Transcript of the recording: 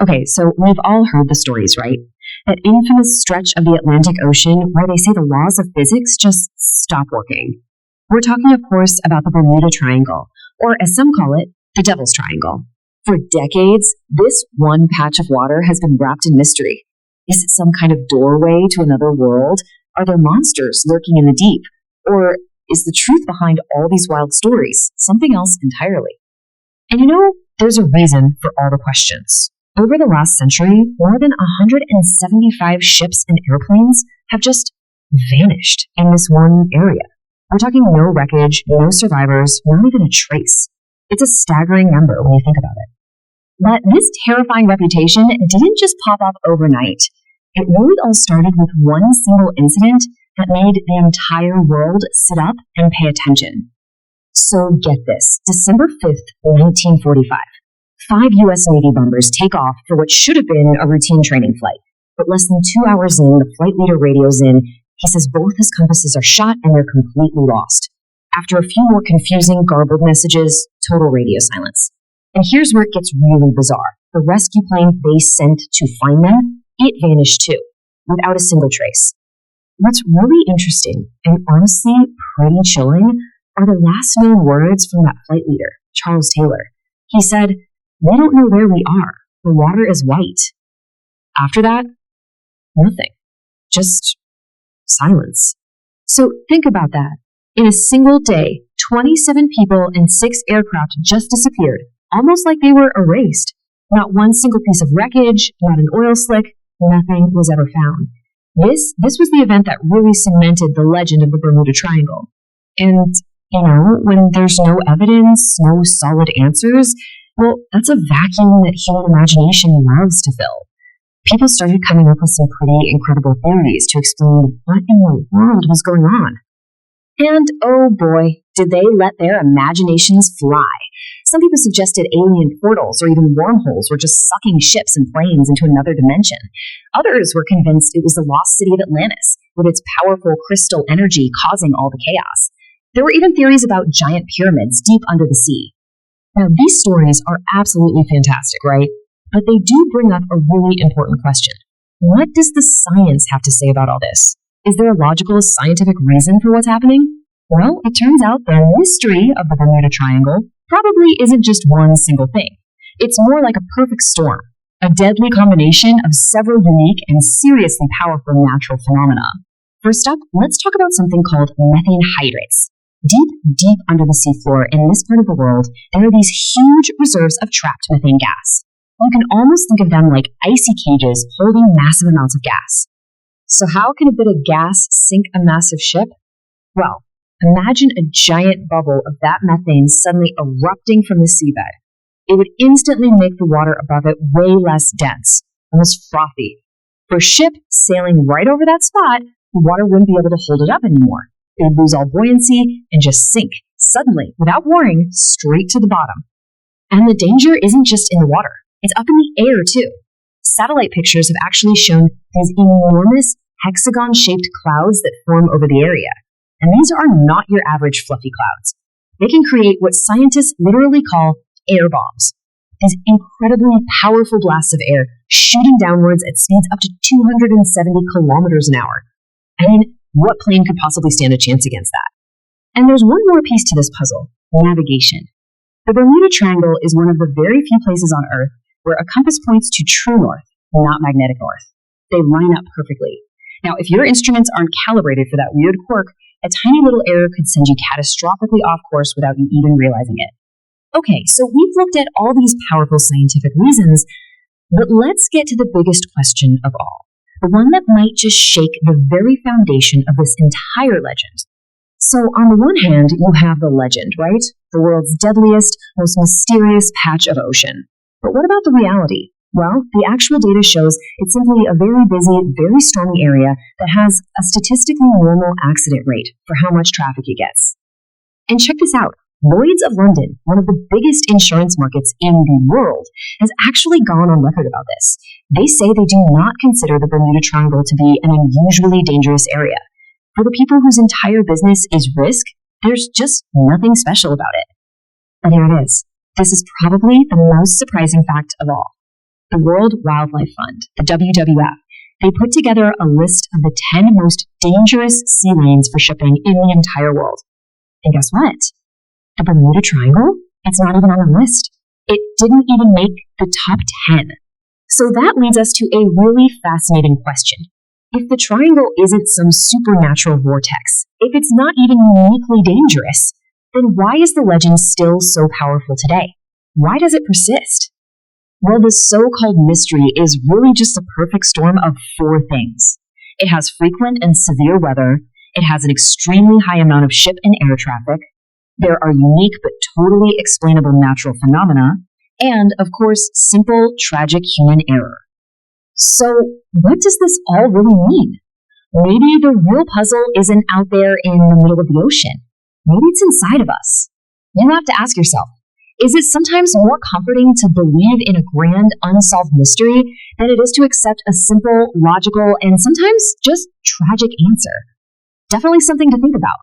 Okay, so we've all heard the stories, right? That infamous stretch of the Atlantic Ocean where they say the laws of physics just stop working. We're talking, of course, about the Bermuda Triangle, or as some call it, the Devil's Triangle. For decades, this one patch of water has been wrapped in mystery. Is it some kind of doorway to another world? Are there monsters lurking in the deep? Or is the truth behind all these wild stories something else entirely? And there's a reason for all the questions. Over the last century, more than 175 ships and airplanes have just vanished in this one area. We're talking no wreckage, no survivors, not even a trace. It's a staggering number when you think about it. But this terrifying reputation didn't just pop up overnight. It really all started with one single incident that made the entire world sit up and pay attention. So get this, December 5th, 1945. 5 U.S. Navy bombers take off for what should have been a routine training flight. But less than 2 hours in, the flight leader radios in. He says both his compasses are shot and they're completely lost. After a few more confusing, garbled messages, total radio silence. And here's where it gets really bizarre. The rescue plane they sent to find them, it vanished too, without a single trace. What's really interesting, and honestly pretty chilling, are the last known words from that flight leader, Charles Taylor. He said, "We don't know where we are. The water is white." After that, nothing. Just silence. So think about that. In a single day, 27 people and 6 aircraft just disappeared, almost like they were erased. Not one single piece of wreckage, not an oil slick, nothing was ever found. This was the event that really cemented the legend of the Bermuda Triangle. And, when there's no evidence, no solid answers, well, that's a vacuum that human imagination loves to fill. People started coming up with some pretty incredible theories to explain what in the world was going on. And oh boy, did they let their imaginations fly. Some people suggested alien portals or even wormholes were just sucking ships and planes into another dimension. Others were convinced it was the lost city of Atlantis, with its powerful crystal energy causing all the chaos. There were even theories about giant pyramids deep under the sea. Now, these stories are absolutely fantastic, right? But they do bring up a really important question. What does the science have to say about all this? Is there a logical scientific reason for what's happening? Well, it turns out the mystery of the Bermuda Triangle probably isn't just one single thing. It's more like a perfect storm, a deadly combination of several unique and seriously powerful natural phenomena. First up, let's talk about something called methane hydrates. Deep under the seafloor in this part of the world, there are these huge reserves of trapped methane gas. You can almost think of them like icy cages holding massive amounts of gas. So how can a bit of gas sink a massive ship? Well, imagine a giant bubble of that methane suddenly erupting from the seabed. It would instantly make the water above it way less dense, almost frothy. For a ship sailing right over that spot, the water wouldn't be able to hold it up anymore. It would lose all buoyancy and just sink, suddenly, without warning, straight to the bottom. And the danger isn't just in the water. It's up in the air, too. Satellite pictures have actually shown these enormous hexagon-shaped clouds that form over the area. And these are not your average fluffy clouds. They can create what scientists literally call air bombs. These incredibly powerful blasts of air shooting downwards at speeds up to 270 kilometers an hour. I mean, what plane could possibly stand a chance against that? And there's one more piece to this puzzle, navigation. The Bermuda Triangle is one of the very few places on Earth where a compass points to true north, not magnetic north. They line up perfectly. Now, if your instruments aren't calibrated for that weird quirk, a tiny little error could send you catastrophically off course without you even realizing it. Okay, so we've looked at all these powerful scientific reasons, but let's get to the biggest question of all, the one that might just shake the very foundation of this entire legend. So on the one hand, you have the legend, right? The world's deadliest, most mysterious patch of ocean. But what about the reality? Well, the actual data shows it's simply a very busy, very stormy area that has a statistically normal accident rate for how much traffic it gets. And check this out. Lloyd's of London, one of the biggest insurance markets in the world, has actually gone on record about this. They say they do not consider the Bermuda Triangle to be an unusually dangerous area. For the people whose entire business is risk, there's just nothing special about it. But here it is. This is probably the most surprising fact of all. the World Wildlife Fund, the WWF, they put together a list of the 10 most dangerous sea lanes for shipping in the entire world. And guess what? The Bermuda Triangle? It's not even on the list. It didn't even make the top 10. So that leads us to a really fascinating question. If the triangle isn't some supernatural vortex, if it's not even uniquely dangerous, then why is the legend still so powerful today? Why does it persist? Well, this so-called mystery is really just a perfect storm of 4 things. It has frequent and severe weather, it has an extremely high amount of ship and air traffic, there are unique but totally explainable natural phenomena, and, of course, simple, tragic human error. So, what does this all really mean? Maybe the real puzzle isn't out there in the middle of the ocean. Maybe it's inside of us. You have to ask yourself, is it sometimes more comforting to believe in a grand, unsolved mystery than it is to accept a simple, logical, and sometimes just tragic answer? Definitely something to think about.